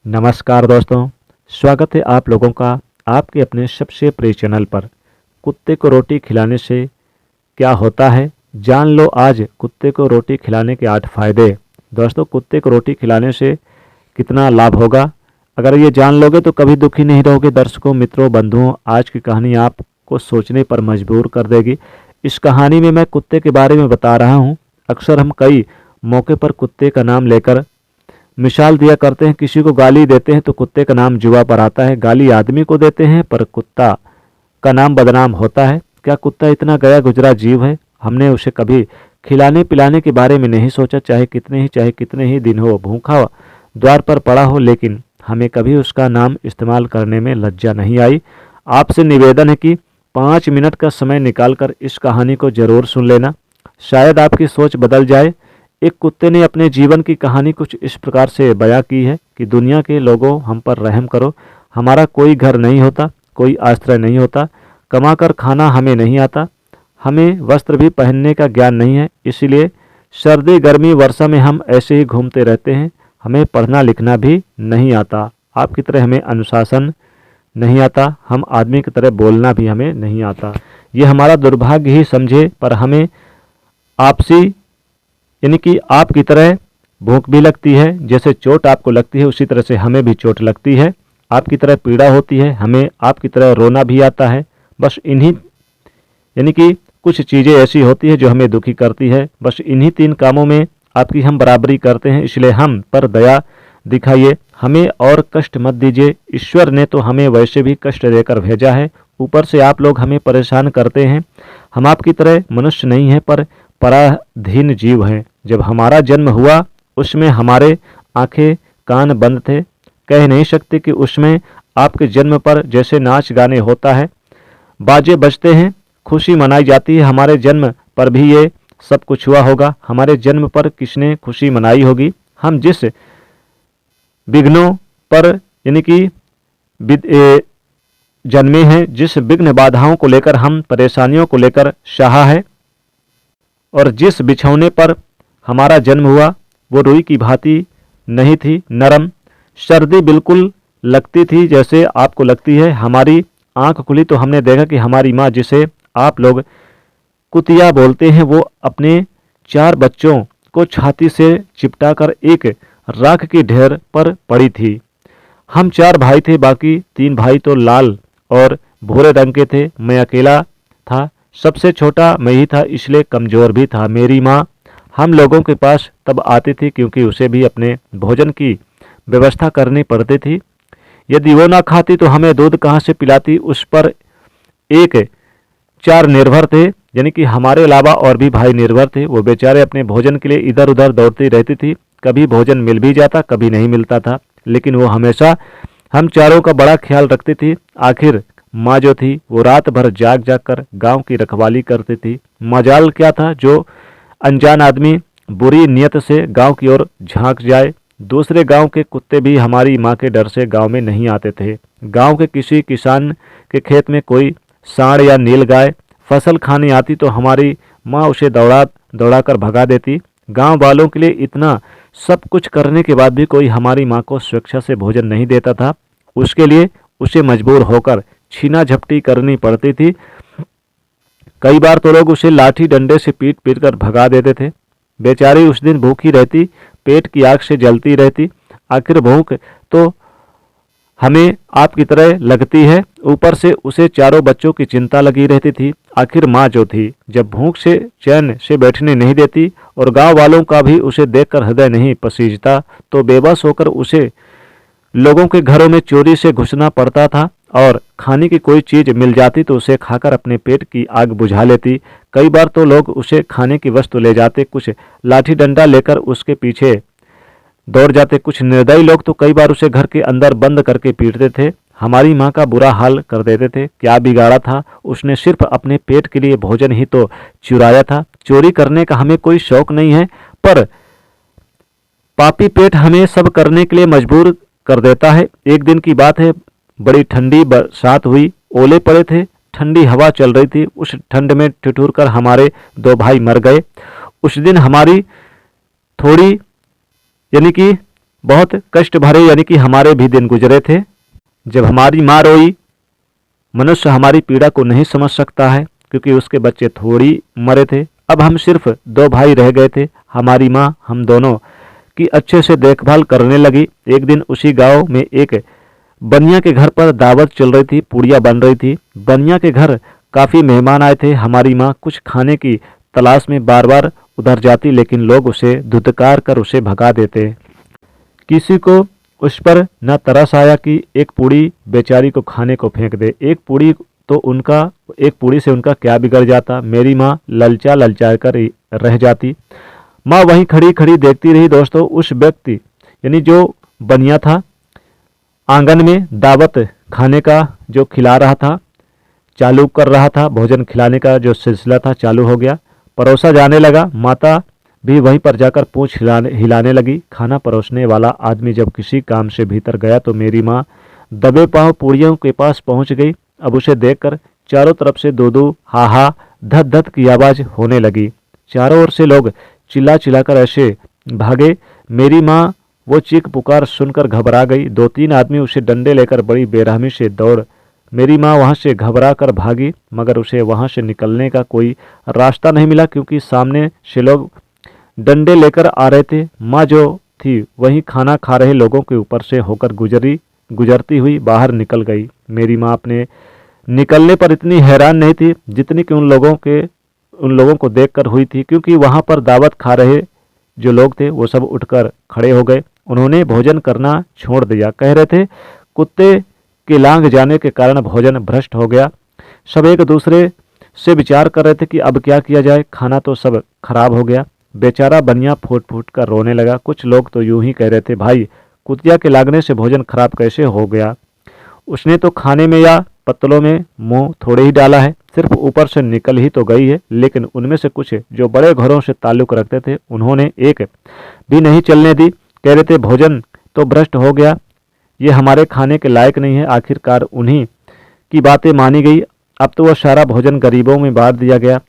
नमस्कार दोस्तों, स्वागत है आप लोगों का आपके अपने सबसे प्रिय चैनल पर। कुत्ते को रोटी खिलाने से क्या होता है, जान लो आज कुत्ते को रोटी खिलाने के 8 फायदे। दोस्तों, कुत्ते को रोटी खिलाने से कितना लाभ होगा, अगर ये जान लोगे तो कभी दुखी नहीं रहोगे। दर्शकों, मित्रों, बंधुओं, आज की कहानी आपको सोचने पर मजबूर कर देगी। इस कहानी में मैं कुत्ते के बारे में बता रहा हूँ। अक्सर हम कई मौके पर कुत्ते का नाम लेकर मिसाल दिया करते हैं। किसी को गाली देते हैं तो कुत्ते का नाम जुआ पर आता है। गाली आदमी को देते हैं पर कुत्ता का नाम बदनाम होता है। क्या कुत्ता इतना गया गुजरा जीव है? हमने उसे कभी खिलाने पिलाने के बारे में नहीं सोचा, चाहे कितने ही दिन हो, भूखा द्वार पर पड़ा हो, लेकिन हमें कभी उसका नाम इस्तेमाल करने में लज्जा नहीं आई। आपसे निवेदन है कि 5 मिनट का समय निकालकर इस कहानी को जरूर सुन लेना, शायद आपकी सोच बदल जाए। एक कुत्ते ने अपने जीवन की कहानी कुछ इस प्रकार से बयां की है कि दुनिया के लोगों, हम पर रहम करो। हमारा कोई घर नहीं होता, कोई आश्रय नहीं होता, कमाकर खाना हमें नहीं आता, हमें वस्त्र भी पहनने का ज्ञान नहीं है, इसलिए सर्दी गर्मी वर्षा में हम ऐसे ही घूमते रहते हैं। हमें पढ़ना लिखना भी नहीं आता, आपकी तरह हमें अनुशासन नहीं आता, हम आदमी की तरह बोलना भी हमें नहीं आता। ये हमारा दुर्भाग्य ही समझे, पर हमें आपसी यानी कि आपकी तरह भूख भी लगती है। जैसे चोट आपको लगती है उसी तरह से हमें भी चोट लगती है। आपकी तरह पीड़ा होती है, हमें आपकी तरह रोना भी आता है। बस इन्हीं यानी कि कुछ चीज़ें ऐसी होती है जो हमें दुखी करती है। बस इन्हीं 3 कामों में आपकी हम बराबरी करते हैं, इसलिए हम पर दया दिखाइए, हमें और कष्ट मत दीजिए। ईश्वर ने तो हमें वैसे भी कष्ट देकर भेजा है, ऊपर से आप लोग हमें परेशान करते हैं। हम आपकी तरह मनुष्य नहीं हैं, पर पराधीन जीव हैं। जब हमारा जन्म हुआ उसमें हमारे आंखें कान बंद थे, कह नहीं सकते कि उसमें आपके जन्म पर जैसे नाच गाने होता है, बाजे बजते हैं, खुशी मनाई जाती है। हमारे जन्म पर भी ये सब कुछ हुआ होगा। हमारे जन्म पर किसने खुशी मनाई होगी? हम जिस विघ्नों पर यानी कि जन्मे हैं, जिस विघ्न बाधाओं को लेकर हम परेशानियों को लेकर सहा है, और जिस बिछौने पर हमारा जन्म हुआ वो रुई की भांति नहीं थी, नरम। सर्दी बिल्कुल लगती थी जैसे आपको लगती है। हमारी आंख खुली तो हमने देखा कि हमारी माँ, जिसे आप लोग कुतिया बोलते हैं, वो अपने 4 बच्चों को छाती से चिपटाकर एक राख की ढेर पर पड़ी थी। हम 4 भाई थे, बाकी 3 भाई तो लाल और भूरे रंग के थे। मैं अकेला था, सबसे छोटा मैं ही था, इसलिए कमज़ोर भी था। मेरी माँ हम लोगों के पास तब आती थी क्योंकि उसे भी अपने भोजन की व्यवस्था करनी पड़ती थी। यदि वो ना खाती तो हमें दूध कहाँ से पिलाती? उस पर एक 4 निर्भर थे, यानी कि हमारे अलावा और भी भाई निर्भर थे। वो बेचारे अपने भोजन के लिए इधर उधर दौड़ती रहती थी। कभी भोजन मिल भी जाता, कभी नहीं मिलता था, लेकिन वो हमेशा हम चारों का बड़ा ख्याल रखती थी। आखिर माँ जो थी वो रात भर जाग जाग कर गाँव की रखवाली करती थी। मजाल क्या था जो अनजान आदमी बुरी नीयत से गांव की ओर झांक जाए। दूसरे गांव के कुत्ते भी हमारी माँ के डर से गांव में नहीं आते थे। गांव के किसी किसान के खेत में कोई सांड या नील गाय फसल खाने आती तो हमारी माँ उसे दौड़ा दौड़ा कर भगा देती। गांव वालों के लिए इतना सब कुछ करने के बाद भी कोई हमारी माँ को स्वेच्छा से भोजन नहीं देता था। उसके लिए उसे मजबूर होकर छीना झपटी करनी पड़ती थी। कई बार तो लोग उसे लाठी डंडे से पीट पीट कर भगा देते थे। बेचारी उस दिन भूखी रहती, पेट की आग से जलती रहती। आखिर भूख तो हमें आपकी तरह लगती है, ऊपर से उसे 4 बच्चों की चिंता लगी रहती थी। आखिर माँ जो थी जब भूख से चैन से बैठने नहीं देती और गांव वालों का भी उसे देखकर हृदय नहीं पसीजता, तो बेबस होकर उसे लोगों के घरों में चोरी से घुसना पड़ता था, और खाने की कोई चीज़ मिल जाती तो उसे खाकर अपने पेट की आग बुझा लेती। कई बार तो लोग उसे खाने की वस्तु ले जाते, कुछ लाठी डंडा लेकर उसके पीछे दौड़ जाते। कुछ निर्दयी लोग तो कई बार उसे घर के अंदर बंद करके पीटते थे। हमारी माँ का बुरा हाल कर देते थे। क्या बिगाड़ा था? उसने सिर्फ अपने पेट के लिए भोजन ही तो चुराया था। चोरी करने का हमें कोई शौक नहीं है, पर पापी पेट हमें सब करने के लिए मजबूर कर देता है। एक दिन की बात है, बड़ी ठंडी बरसात हुई, ओले पड़े थे, ठंडी हवा चल रही थी। उस ठंड में ठिठुर कर हमारे 2 भाई मर गए। उस दिन हमारी थोड़ी यानी कि बहुत कष्ट भरे यानी कि हमारे भी दिन गुजरे थे। जब हमारी माँ रोई, मनुष्य हमारी पीड़ा को नहीं समझ सकता है क्योंकि उसके बच्चे थोड़ी मरे थे। अब हम सिर्फ 2 भाई रह गए थे। हमारी माँ हम दोनों की अच्छे से देखभाल करने लगी। एक दिन उसी गांव में एक बनिया के घर पर दावत चल रही थी, पूड़ियाँ बन रही थी। बनिया के घर काफ़ी मेहमान आए थे। हमारी माँ कुछ खाने की तलाश में बार बार उधर जाती, लेकिन लोग उसे धुतकार कर उसे भगा देते। किसी को उस पर न तरस आया कि एक पूड़ी बेचारी को खाने को फेंक दे। एक पूड़ी से उनका क्या बिगड़ जाता। मेरी माँ ललचा ललचा कर रह जाती। माँ वहीं खड़ी खड़ी देखती रही। दोस्तों, उस व्यक्ति यानी जो बनिया था, आंगन में दावत खाने का जो खिला रहा था, चालू कर रहा था, भोजन खिलाने का जो सिलसिला था चालू हो गया, परोसा जाने लगा। माता भी वहीं पर जाकर पूंछ हिलाने लगी। खाना परोसने वाला आदमी जब किसी काम से भीतर गया तो मेरी माँ दबे पांव पूड़ियों के पास पहुंच गई। अब उसे देखकर चारों तरफ से दो दो हा हा धत धत की आवाज़ होने लगी। चारों ओर से लोग चिल्ला चिल्लाकर ऐसे भागे। मेरी माँ वो चीख पुकार सुनकर घबरा गई। 2-3 आदमी उसे डंडे लेकर बड़ी बेरहमी से दौड़। मेरी माँ वहाँ से घबरा कर भागी, मगर उसे वहाँ से निकलने का कोई रास्ता नहीं मिला क्योंकि सामने से लोग डंडे लेकर आ रहे थे। माँ जो थी वहीं खाना खा रहे लोगों के ऊपर से होकर गुजरती हुई बाहर निकल गई। मेरी माँ अपने निकलने पर इतनी हैरान नहीं थी जितनी कि उन लोगों को देखकर हुई थी, क्योंकि वहाँ पर दावत खा रहे जो लोग थे वो सब उठकर खड़े हो गए। उन्होंने भोजन करना छोड़ दिया। कह रहे थे कुत्ते के लांघ जाने के कारण भोजन भ्रष्ट हो गया। सब एक दूसरे से विचार कर रहे थे कि अब क्या किया जाए, खाना तो सब खराब हो गया। बेचारा बनिया फूट फूट कर रोने लगा। कुछ लोग तो यूं ही कह रहे थे, भाई कुतिया के लागने से भोजन खराब कैसे हो गया, उसने तो खाने में या पत्तलों में मुंह थोड़े ही डाला है, सिर्फ ऊपर से निकल ही तो गई है। लेकिन उनमें से कुछ जो बड़े घरों से ताल्लुक रखते थे उन्होंने एक भी नहीं चलने दी। कह रहे थे भोजन तो भ्रष्ट हो गया, ये हमारे खाने के लायक नहीं है। आखिरकार उन्हीं की बातें मानी गई। अब तो वह सारा भोजन गरीबों में बांट दिया गया।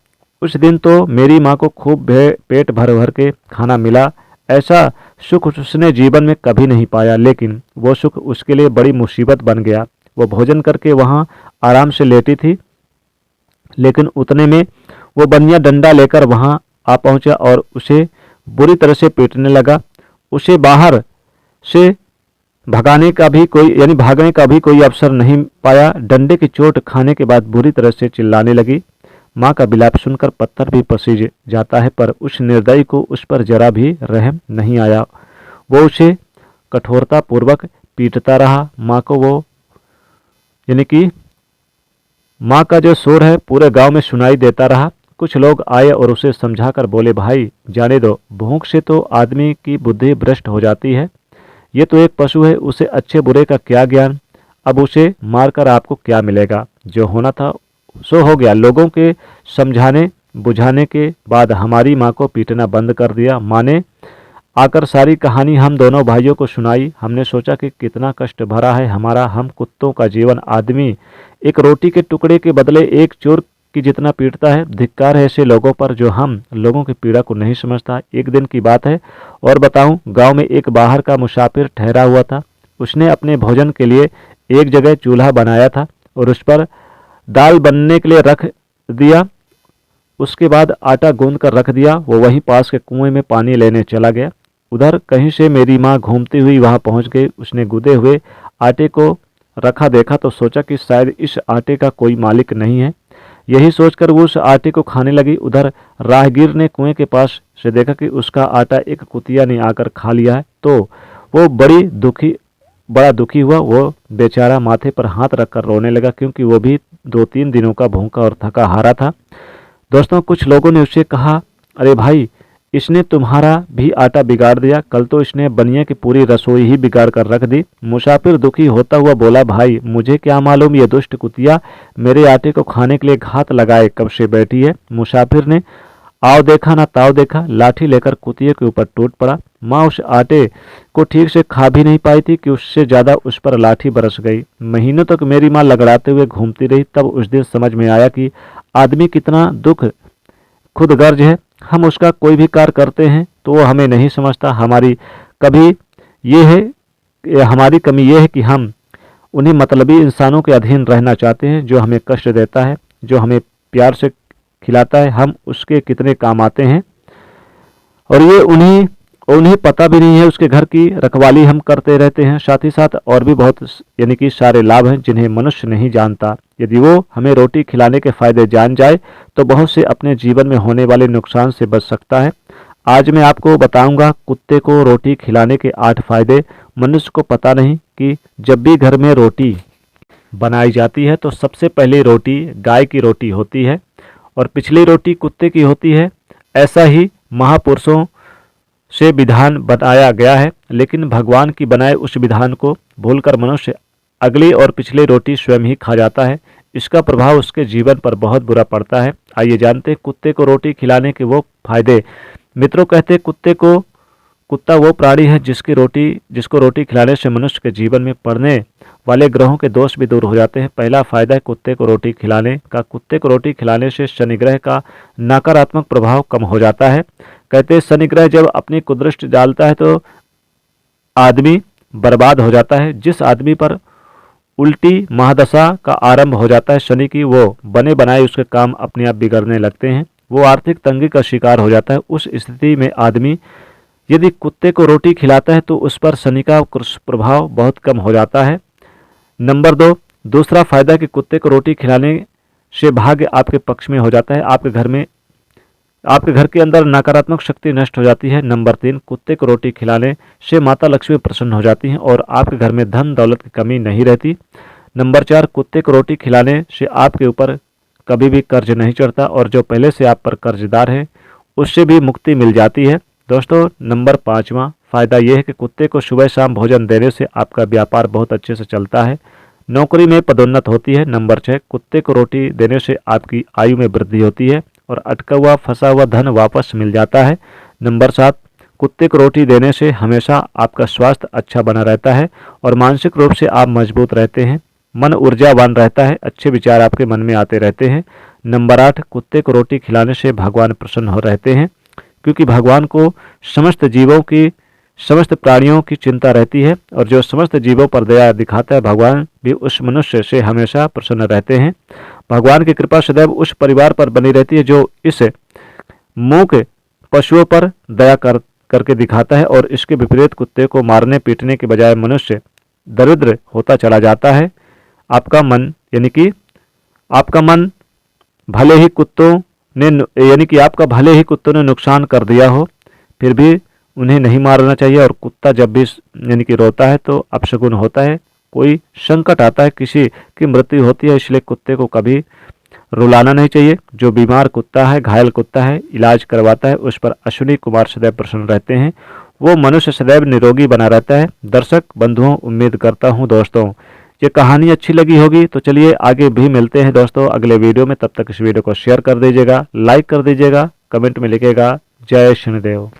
उस दिन तो मेरी माँ को खूब पेट भर भर के खाना मिला। ऐसा सुख उसने जीवन में कभी नहीं पाया, लेकिन वो सुख उसके लिए बड़ी मुसीबत बन गया। वो भोजन करके वहाँ आराम से लेटी थी, लेकिन उतने में वो बनिया डंडा लेकर वहाँ आ पहुँचा और उसे बुरी तरह से पीटने लगा। उसे बाहर से भागने का भी कोई अवसर नहीं पाया। डंडे की चोट खाने के बाद बुरी तरह से चिल्लाने लगी। माँ का विलाप सुनकर पत्थर भी पसीज जाता है, पर उस निर्दयी को उस पर जरा भी रहम नहीं आया। वो उसे कठोरता पूर्वक पीटता रहा। माँ का जो शोर है पूरे गांव में सुनाई देता रहा। कुछ लोग आए और उसे समझाकर बोले, भाई जाने दो, भूख से तो आदमी की बुद्धि भ्रष्ट हो जाती है। ये तो एक पशु है, उसे अच्छे बुरे का क्या ज्ञान। अब उसे मारकर आपको क्या मिलेगा, जो होना था सो हो गया। लोगों के समझाने बुझाने के बाद हमारी माँ को पीटना बंद कर दिया। माँ ने आकर सारी कहानी हम दोनों भाइयों को सुनाई। हमने सोचा कि कितना कष्ट भरा है हम कुत्तों का जीवन। आदमी एक रोटी के टुकड़े के बदले एक चोर की जितना पीटता है। धिक्कार है ऐसे लोगों पर जो हम लोगों की पीड़ा को नहीं समझता। एक दिन की बात है और बताऊं, गांव में एक बाहर का मुसाफिर ठहरा हुआ था। उसने अपने भोजन के लिए एक जगह चूल्हा बनाया था और उस पर दाल बनने के लिए रख दिया। उसके बाद आटा गूंद कर रख दिया। वो वहीं पास के कुएं में पानी लेने चला गया। उधर कहीं से मेरी माँ घूमती हुई वहां पहुंच गई। उसने गूदे हुए आटे को रखा देखा तो सोचा कि शायद इस आटे का कोई मालिक नहीं है। यही सोचकर वो उस आटे को खाने लगी। उधर राहगीर ने कुएं के पास से देखा कि उसका आटा एक कुतिया ने आकर खा लिया है, तो वो बड़ा दुखी हुआ। वो बेचारा माथे पर हाथ रखकर रोने लगा, क्योंकि वो भी 2-3 दिनों का भूखा और थका हारा था। दोस्तों, कुछ लोगों ने उससे कहा, अरे भाई, इसने तुम्हारा भी आटा बिगाड़ दिया। कल तो इसने बनिया की पूरी रसोई ही बिगाड़ कर रख दी। मुसाफिर दुखी होता हुआ बोला, भाई मुझे क्या मालूम ये दुष्ट कुतिया मेरे आटे को खाने के लिए घात लगाए कब से बैठी है। मुसाफिर ने आओ देखा ना ताव देखा, लाठी लेकर कुतिये के ऊपर टूट पड़ा। माँ उस आटे को ठीक से खा भी नहीं पाई थी कि उससे ज्यादा उस पर लाठी बरस गई। महीनों तक मेरी माँ लगड़ाते हुए घूमती रही। तब उस दिन समझ में आया कि आदमी कितना दुख खुद गर्ज है। हम उसका कोई भी कार्य करते हैं तो वो हमें नहीं समझता, हमारी कभी हमारी कमी ये है कि हम उन्हीं मतलबी इंसानों के अधीन रहना चाहते हैं, जो हमें कष्ट देता है, जो हमें प्यार से खिलाता है, हम उसके कितने काम आते हैं, और ये उन्हें पता भी नहीं है। उसके घर की रखवाली हम करते रहते हैं। साथ ही साथ और भी बहुत यानी कि सारे लाभ हैं जिन्हें मनुष्य नहीं जानता। यदि वो हमें रोटी खिलाने के फायदे जान जाए तो बहुत से अपने जीवन में होने वाले नुकसान से बच सकता है। आज मैं आपको बताऊंगा कुत्ते को रोटी खिलाने के 8 फायदे। मनुष्य को पता नहीं कि जब भी घर में रोटी बनाई जाती है तो सबसे पहले रोटी गाय की रोटी होती है और पिछली रोटी कुत्ते की होती है। ऐसा ही महापुरुषों से विधान बनाया गया है, लेकिन भगवान की बनाए उस विधान को भूलकर मनुष्य अगली और पिछली रोटी स्वयं ही खा जाता है। इसका प्रभाव उसके जीवन पर बहुत बुरा पड़ता है। आइए जानते हैं कुत्ते को रोटी खिलाने के वो फायदे। मित्रों, कहते कुत्ता वो प्राणी है जिसको रोटी खिलाने से मनुष्य के जीवन में पड़ने वाले ग्रहों के दोष भी दूर हो जाते हैं। पहला फायदा है कुत्ते को रोटी खिलाने का। कुत्ते को रोटी खिलाने से शनि ग्रह का नकारात्मक प्रभाव कम हो जाता है। कहते हैं शनि ग्रह जब अपनी कुदृष्टि डालता है तो आदमी बर्बाद हो जाता है। जिस आदमी पर उल्टी महादशा का आरंभ हो जाता है शनि की, वो बने बनाए उसके काम अपने आप बिगड़ने लगते हैं। वो आर्थिक तंगी का शिकार हो जाता है। उस स्थिति में आदमी यदि कुत्ते को रोटी खिलाता है तो उस पर शनि का प्रभाव बहुत कम हो जाता है। नंबर 2, दूसरा फायदा कि कुत्ते को रोटी खिलाने से भाग्य आपके पक्ष में हो जाता है। आपके घर के अंदर नकारात्मक शक्ति नष्ट हो जाती है। नंबर 3, कुत्ते को रोटी खिलाने से माता लक्ष्मी प्रसन्न हो जाती हैं और आपके घर में धन दौलत की कमी नहीं रहती। नंबर 4, कुत्ते को रोटी खिलाने से आपके ऊपर कभी भी कर्ज नहीं चढ़ता और जो पहले से आप पर कर्जदार है उससे भी मुक्ति मिल जाती है। दोस्तों, नंबर 5वां फायदा यह है कि कुत्ते को सुबह शाम भोजन देने से आपका व्यापार बहुत अच्छे से चलता है, नौकरी में पदोन्नत होती है। नंबर 6, कुत्ते को रोटी देने से आपकी आयु में वृद्धि होती है और अटका हुआ फंसा हुआ धन वापस मिल जाता है। नंबर 7, कुत्ते को रोटी देने से हमेशा आपका स्वास्थ्य अच्छा बना रहता है और मानसिक रूप से आप मजबूत रहते हैं। मन ऊर्जावान रहता है, अच्छे विचार आपके मन में आते रहते हैं। नंबर 8, कुत्ते को रोटी खिलाने से भगवान प्रसन्न हो रहते हैं, क्योंकि भगवान को समस्त प्राणियों की चिंता रहती है और जो समस्त जीवों पर दया दिखाता है भगवान भी उस मनुष्य से हमेशा प्रसन्न रहते हैं। भगवान की कृपा सदैव उस परिवार पर बनी रहती है जो इस मूक पशुओं पर दया करके दिखाता है और इसके विपरीत कुत्ते को मारने पीटने के बजाय मनुष्य दरिद्र होता चला जाता है। आपका मन भले ही कुत्तों ने नुकसान कर दिया हो फिर भी उन्हें नहीं मारना चाहिए। और कुत्ता जब भी रोता है तो अपशगुन होता है, कोई संकट आता है, किसी की मृत्यु होती है, इसलिए कुत्ते को कभी रुलाना नहीं चाहिए। जो बीमार कुत्ता है, घायल कुत्ता है, इलाज करवाता है, उस पर अश्विनी कुमार सदैव प्रसन्न रहते हैं। वो मनुष्य सदैव निरोगी बना रहता है। दर्शक बंधुओं, उम्मीद करता हूँ दोस्तों ये कहानी अच्छी लगी होगी। तो चलिए आगे भी मिलते हैं दोस्तों अगले वीडियो में। तब तक इस वीडियो को शेयर कर दीजिएगा, लाइक कर दीजिएगा, कमेंट में लिखिएगा जय शनिदेव।